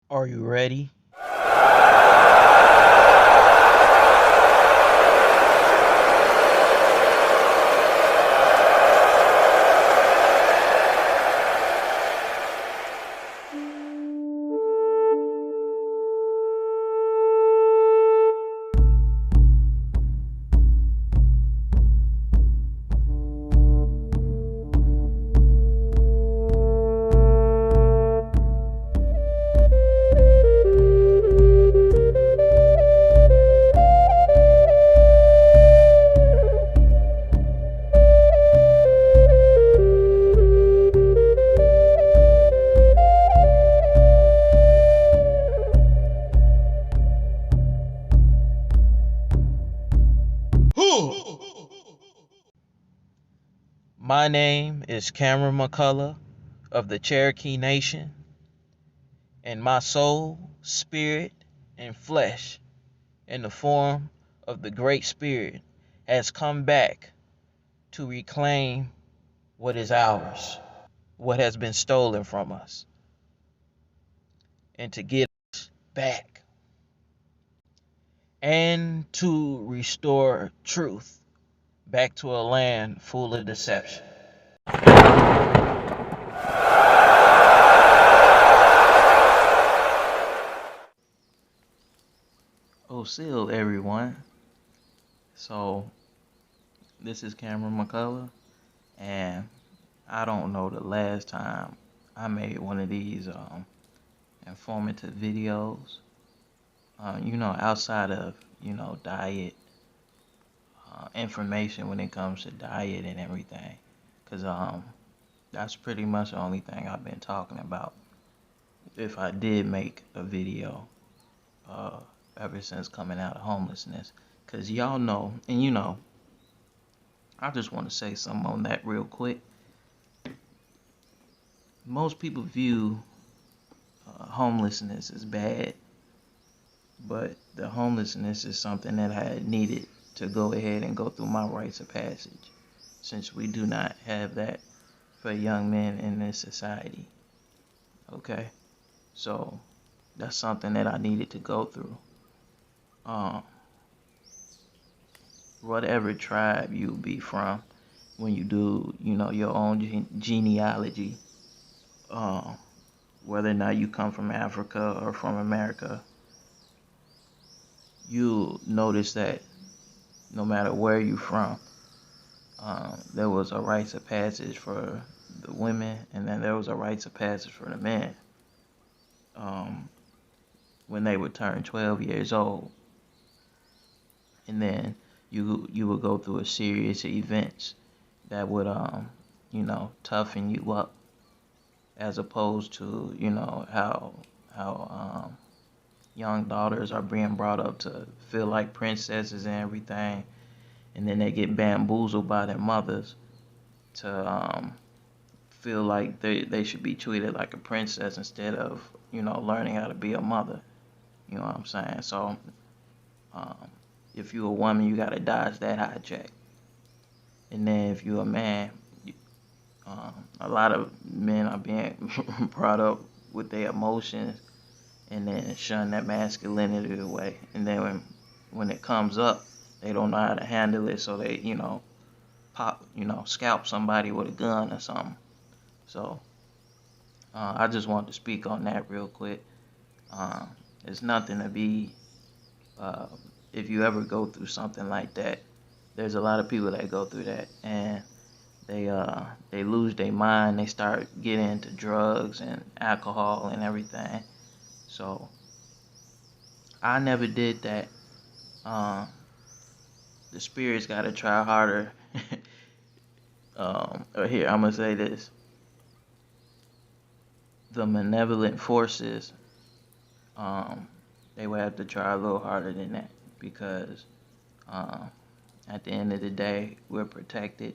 Are you ready? My name is Cameron McCullough of the Cherokee Nation, and my soul, spirit, and flesh, in the form of the Great Spirit, has come back to reclaim what is ours, what has been stolen from us, and to get us back, and to restore truth back to a land full of deception. Oh, still, everyone. So, this is Cameron McCullough, and I don't know the last time I made one of these informative videos. Outside of diet information when it comes to diet and everything, because that's pretty much the only thing I've been talking about. If I did make a video, uh, ever since coming out of homelessness, because y'all know, and I just want to say something on that real quick. Most people view homelessness as bad, but the homelessness is something that I needed to go ahead and go through my rites of passage, since we do not have that for young men in this society. Okay, so that's something that I needed to go through. Um, whatever tribe you be from, when you do, your own genealogy, um, whether or not you come from Africa or from America, you'll notice that no matter where you're from, there was a rites of passage for the women, and then there was a rites of passage for the men. Um, when they would turn 12 years old, and then you would go through a series of events that would toughen you up, as opposed to how young daughters are being brought up to feel like princesses and everything, and then they get bamboozled by their mothers to feel like they should be treated like a princess instead of learning how to be a mother. You know what I'm saying? So um, if you're a woman, you gotta dodge that hijack. And then if you're a man, a lot of men are being brought up with their emotions and then shun that masculinity away. And then when it comes up, they don't know how to handle it, so they scalp somebody with a gun or something. So I just want to speak on that real quick. Um, it's nothing to be. Uh, if you ever go through something like that, there's a lot of people that go through that, and they lose their mind. They start getting into drugs and alcohol and everything. So I never did that. Um, the spirits gotta try harder. Or here, I'm gonna say this: the malevolent forces, um, they would have to try a little harder than that, because um, at the end of the day, we're protected,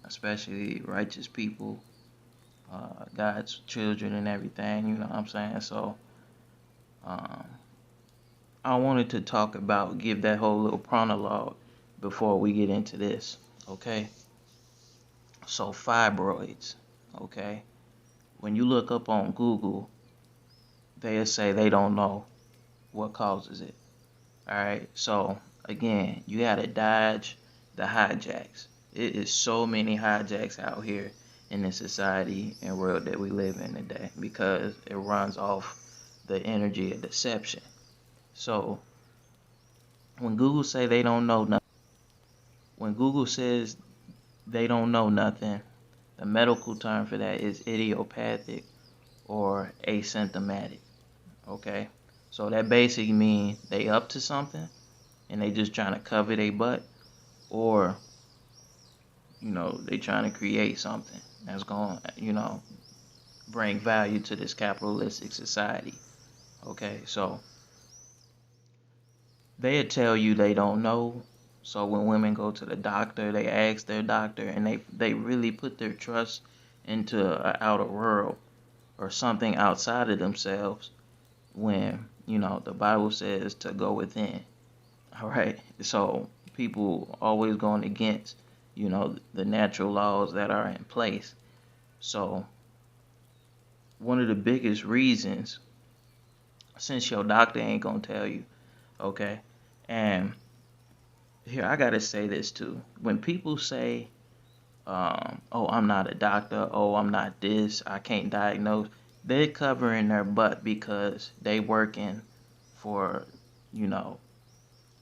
especially righteous people, God's children and everything, you know what I'm saying? So um, I wanted to talk about, give that whole little prologue before we get into this, okay? So fibroids, okay? When you look up on Google, they'll say they don't know what causes it. All right. So again, you gotta dodge the hijacks. It is so many hijacks out here in the society and world that we live in today because it runs off the energy of deception. So when Google say they don't know nothing, when Google says they don't know nothing, the medical term for that is idiopathic or asymptomatic. Okay. So that basically means they up to something and they just trying to cover their butt, or they trying to create something that's going to bring value to this capitalistic society. Okay, so they'll tell you they don't know. So when women go to the doctor, they ask their doctor, and they really put their trust into an outer world or something outside of themselves, when the Bible says to go within. All right. So people always going against, the natural laws that are in place. So one of the biggest reasons, since your doctor ain't gonna tell you, okay, and here I gotta say this too. When people say, "Oh, I'm not a doctor. Oh, I'm not this. I can't diagnose," they're covering their butt because they working for, you know,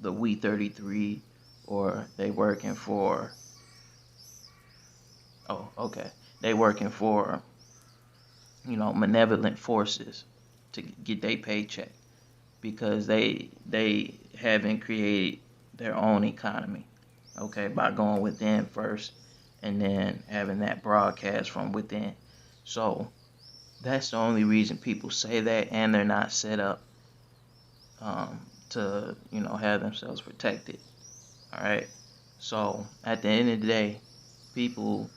the We 33, or they working for, oh, okay, they working for, malevolent forces to get their paycheck because they haven't created their own economy, okay, by going within first and then having that broadcast from within. So that's the only reason people say that, and they're not set up to have themselves protected. All right. So at the end of the day, people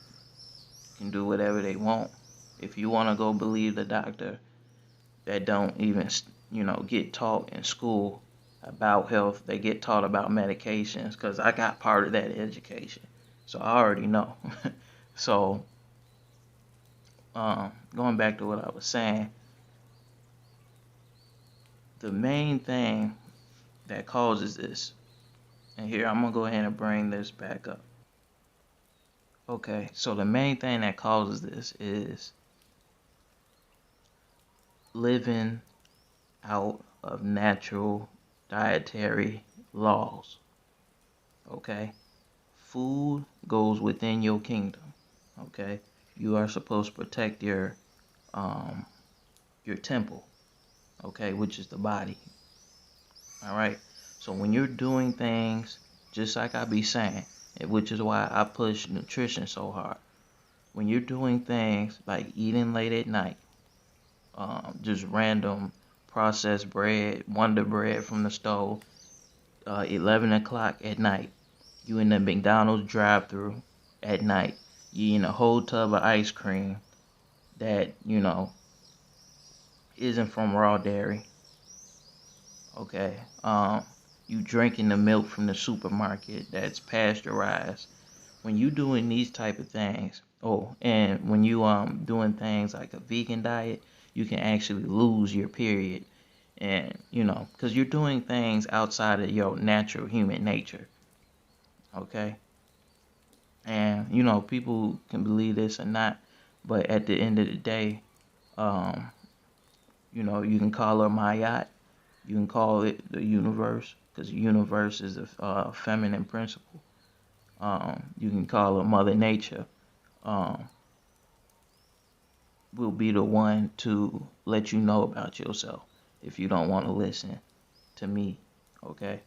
can do whatever they want. If you want to go believe the doctor that don't even get taught in school about health, they get taught about medications, because I got part of that education, so I already know. So going back to what I was saying, the main thing that causes this, and here I'm gonna go ahead and bring this back up. Okay, so the main thing that causes this is living out of natural dietary laws. Okay, food goes within your kingdom. Okay, you are supposed to protect um your temple, okay, which is the body. All right. So when you're doing things, just like I be saying, which is why I push nutrition so hard. When you're doing things like eating late at night, just random processed bread, Wonder Bread from the stove, 11 o'clock at night, you in the McDonald's drive-through at night, you eating a whole tub of ice cream that isn't from raw dairy. Okay. You drinking the milk from the supermarket that's pasteurized. When you doing these type of things, oh, and when you doing things like a vegan diet, you can actually lose your period, and because you're doing things outside of your natural human nature. Okay. And people can believe this or not, but at the end of the day, um, you can call her Mayat, you can call it the universe, because the universe is a feminine principle. You can call her Mother Nature. Um, will be the one to let you know about yourself if you don't want to listen to me, okay,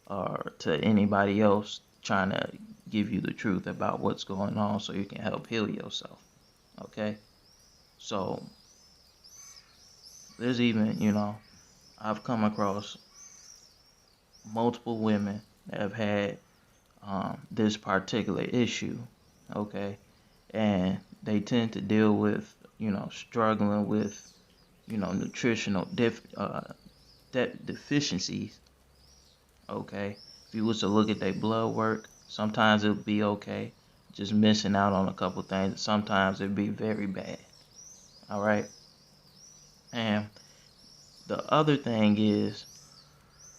or to anybody else trying to give you the truth about what's going on so you can help heal yourself, okay. So there's even I've come across multiple women that have had this particular issue, okay, and they tend to deal with struggling with nutritional deficiencies, okay. If you was to look at their blood work, sometimes it'll be okay, just missing out on a couple things. Sometimes it'd be very bad. All right. And other thing is,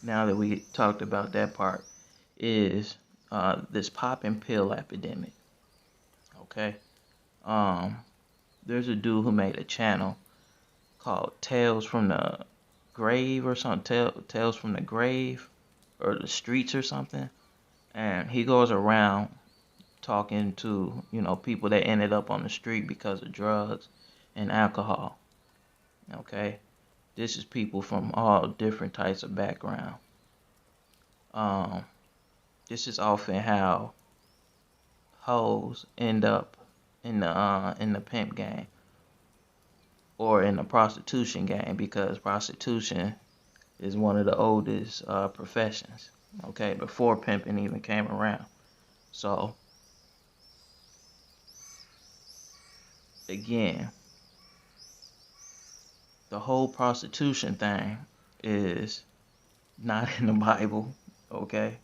now that we talked about that part, is this popping pill epidemic. Okay, um, there's a dude who made a channel called Tales from the Grave or something, Tales from the Grave or the Streets or something, and he goes around talking to people that ended up on the street because of drugs and alcohol. Okay, this is people from all different types of background. Um, this is often how hoes end up in the pimp game or in the prostitution game, because prostitution is one of the oldest professions. Okay, before pimping even came around. So again, the whole prostitution thing is not in the Bible. Okay,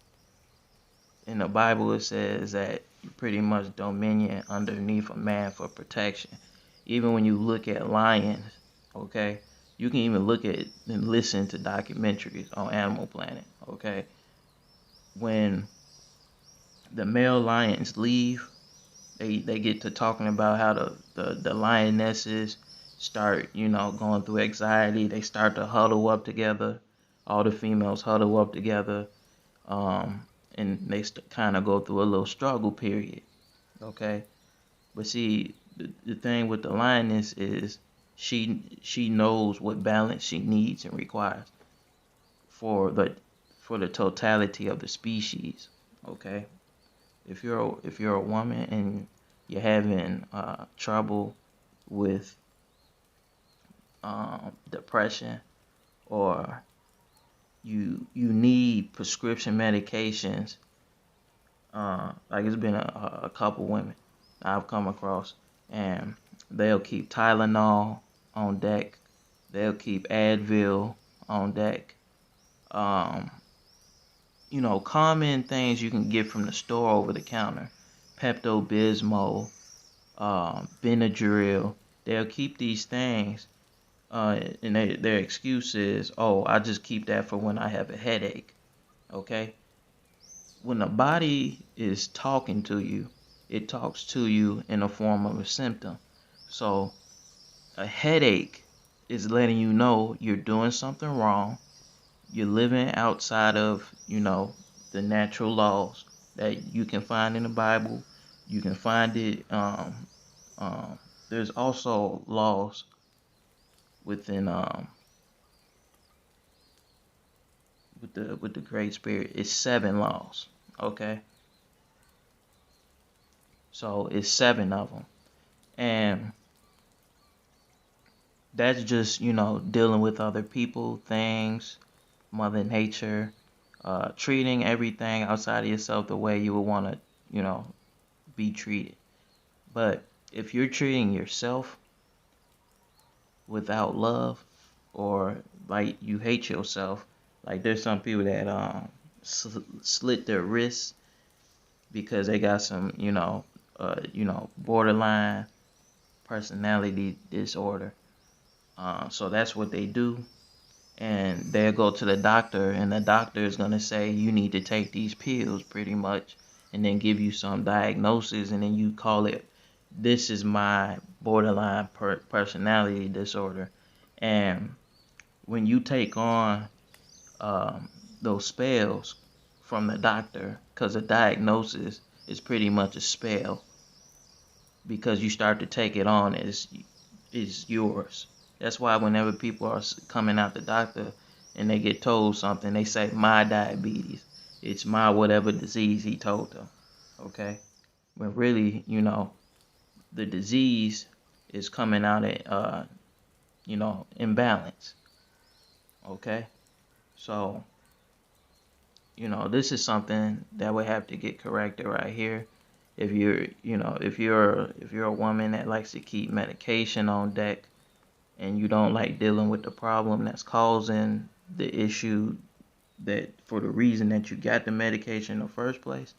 in the Bible it says that you pretty much dominion underneath a man for protection. Even when you look at lions, okay, you can even look at and listen to documentaries on Animal Planet. Okay, when the male lions leave, they get to talking about how the lionesses start going through anxiety. They start to huddle up together. All the females huddle up together, and they kind of go through a little struggle period. Okay, but see, the thing with the lioness is she knows what balance she needs and requires for the totality of the species. Okay, if you're a woman and you're having trouble with depression, or you need prescription medications, like it's been a couple women I've come across, and they'll keep Tylenol on deck, they'll keep Advil on deck, um, common things you can get from the store over the counter, Pepto-Bismol, Benadryl. They'll keep these things, and their excuse is, oh, I just keep that for when I have a headache. Okay? When the body is talking to you, it talks to you in the form of a symptom. So a headache is letting you know you're doing something wrong. You're living outside of, the natural laws that you can find in the Bible. You can find it. Um, there's also laws within with the Great Spirit. It's 7 laws. Okay, so it's 7 of them, and that's just dealing with other people, things, Mother Nature, treating everything outside of yourself the way you would want to, be treated. But if you're treating yourself without love, or like you hate yourself, like there's some people that slit their wrists because they got some, borderline personality disorder. So that's what they do. And they'll go to the doctor, and the doctor is going to say, you need to take these pills pretty much, and then give you some diagnosis, and then you call it, this is my borderline personality disorder. And when you take on those spells from the doctor, because the diagnosis is pretty much a spell, because you start to take it on as is yours. That's why whenever people are coming out the doctor and they get told something, they say, my diabetes. It's my whatever disease he told them. Okay? When really, the disease is coming out at, imbalance. Okay? So, this is something that would have to get corrected right here. If you're a woman that likes to keep medication on deck, and you don't like dealing with the problem that's causing the issue, that for the reason that you got the medication in the first place,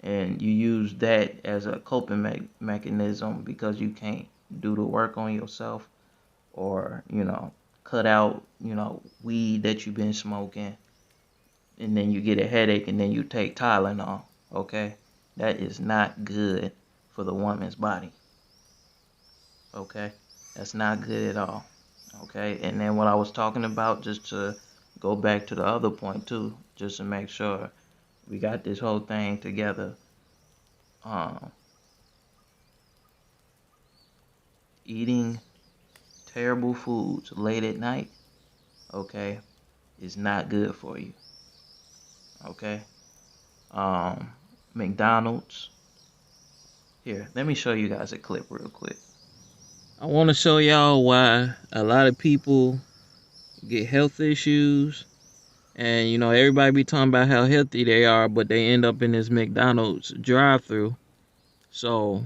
and you use that as a coping mechanism because you can't do the work on yourself, or cut out, weed that you've been smoking, and then you get a headache and then you take Tylenol, okay? That is not good for the woman's body, okay? That's not good at all, okay? And then what I was talking about, just to go back to the other point too, just to make sure we got this whole thing together. Eating terrible foods late at night, okay, is not good for you, okay? McDonald's. Here, let me show you guys a clip real quick. I want to show y'all why a lot of people get health issues, and everybody be talking about how healthy they are, but they end up in this McDonald's drive-through. So,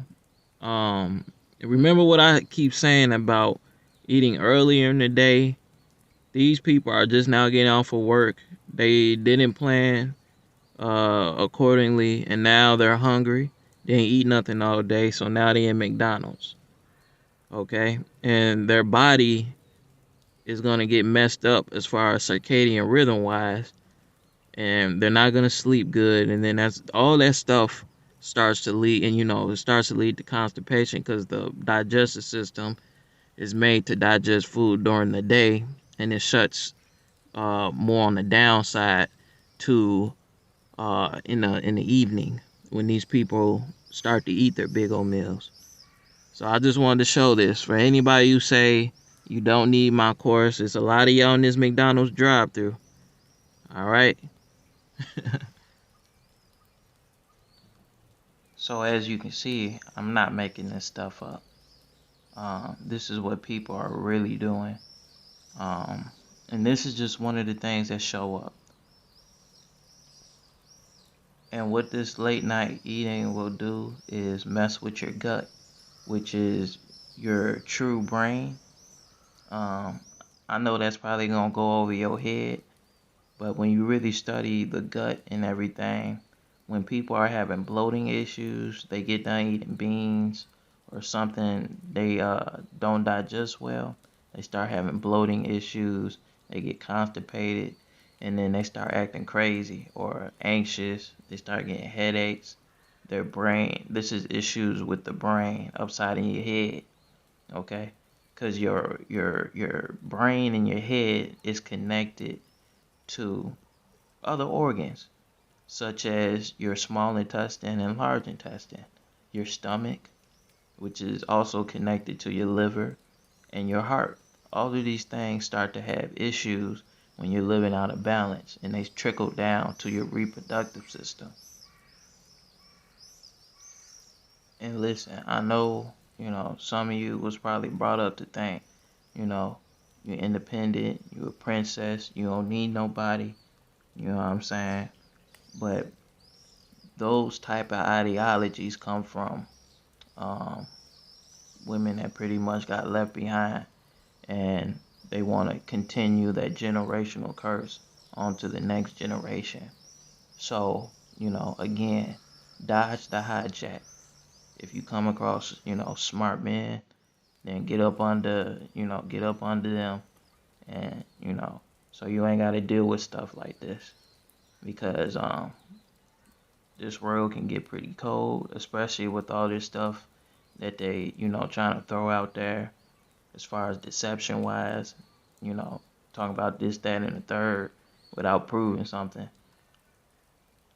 remember what I keep saying about eating earlier in the day. These people are just now getting off of work. They didn't plan accordingly, and now they're hungry. They ain't eat nothing all day, so now they in McDonald's. Okay, and their body is gonna get messed up as far as circadian rhythm wise, and they're not gonna sleep good, and then that's all that stuff starts to lead, and it starts to lead to constipation because the digestive system is made to digest food during the day, and it shuts more on the downside to in the evening when these people start to eat their big old meals. So I just wanted to show this for anybody who say you don't need my course. It's a lot of y'all in this McDonald's drive-through. All right. So as you can see, I'm not making this stuff up. This is what people are really doing. And this is just one of the things that show up. And what this late night eating will do is mess with your gut, which is your true brain. I know that's probably gonna go over your head, but when you really study the gut and everything, when people are having bloating issues, they get done eating beans or something they don't digest well, they start having bloating issues, they get constipated, and then they start acting crazy or anxious, they start getting headaches. Their brain, this is issues with the brain upside in your head, okay? Because your brain and your head is connected to other organs, such as your small intestine and large intestine, your stomach, which is also connected to your liver, and your heart. All of these things start to have issues when you're living out of balance, and they trickle down to your reproductive system. And listen, I know, some of you was probably brought up to think, you're independent, you're a princess, you don't need nobody, you know what I'm saying? But those type of ideologies come from women that pretty much got left behind, and they want to continue that generational curse onto the next generation. So, again, dodge the hijack. If you come across, smart men, then get up under them, and, so you ain't got to deal with stuff like this, because this world can get pretty cold, especially with all this stuff that they, trying to throw out there as far as deception wise, talking about this, that, and the third without proving something.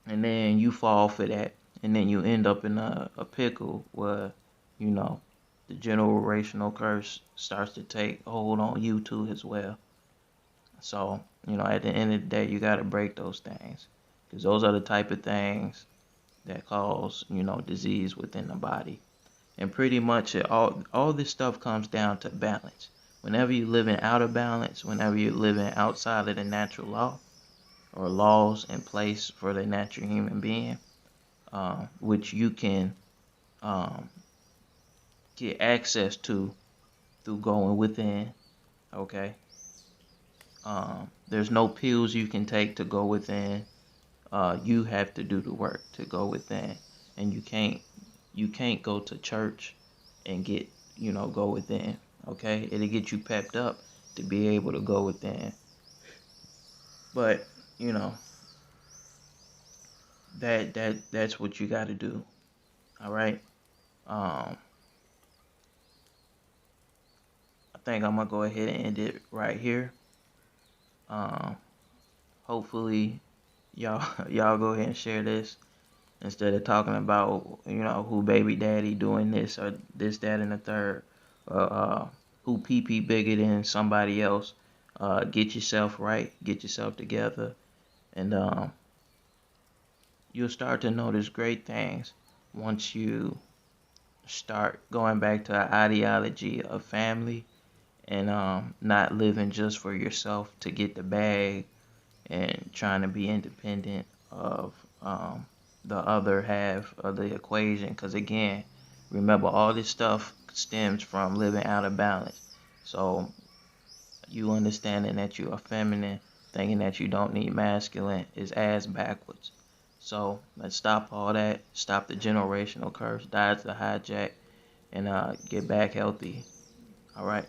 And then you fall for that, and then you end up in a pickle where, the generational curse starts to take hold on you too as well. So, at the end of the day, you got to break those things, because those are the type of things that cause, disease within the body. And pretty much all this stuff comes down to balance. Whenever you're living out of balance, whenever you're living outside of the natural law or laws in place for the natural human being, which you can get access to through going within, okay? There's no pills you can take to go within. You have to do the work to go within, and you can't go to church and get go within. Okay, it'll get you pepped up, to be able to go within. But you know that's what you got to do. All right. Um, I think I'm gonna go ahead and end it right here. Um, hopefully y'all y'all go ahead and share this instead of talking about who baby daddy doing this or this that and the third, who pee bigger than somebody else. Get yourself right, get yourself together, and you'll start to notice great things once you start going back to an ideology of family and not living just for yourself to get the bag and trying to be independent of the other half of the equation. Because again, remember, all this stuff stems from living out of balance. So you understanding that you are feminine, thinking that you don't need masculine is ass backwards. So let's stop all that, stop the generational curse, dodge the hijack, and get back healthy. All right.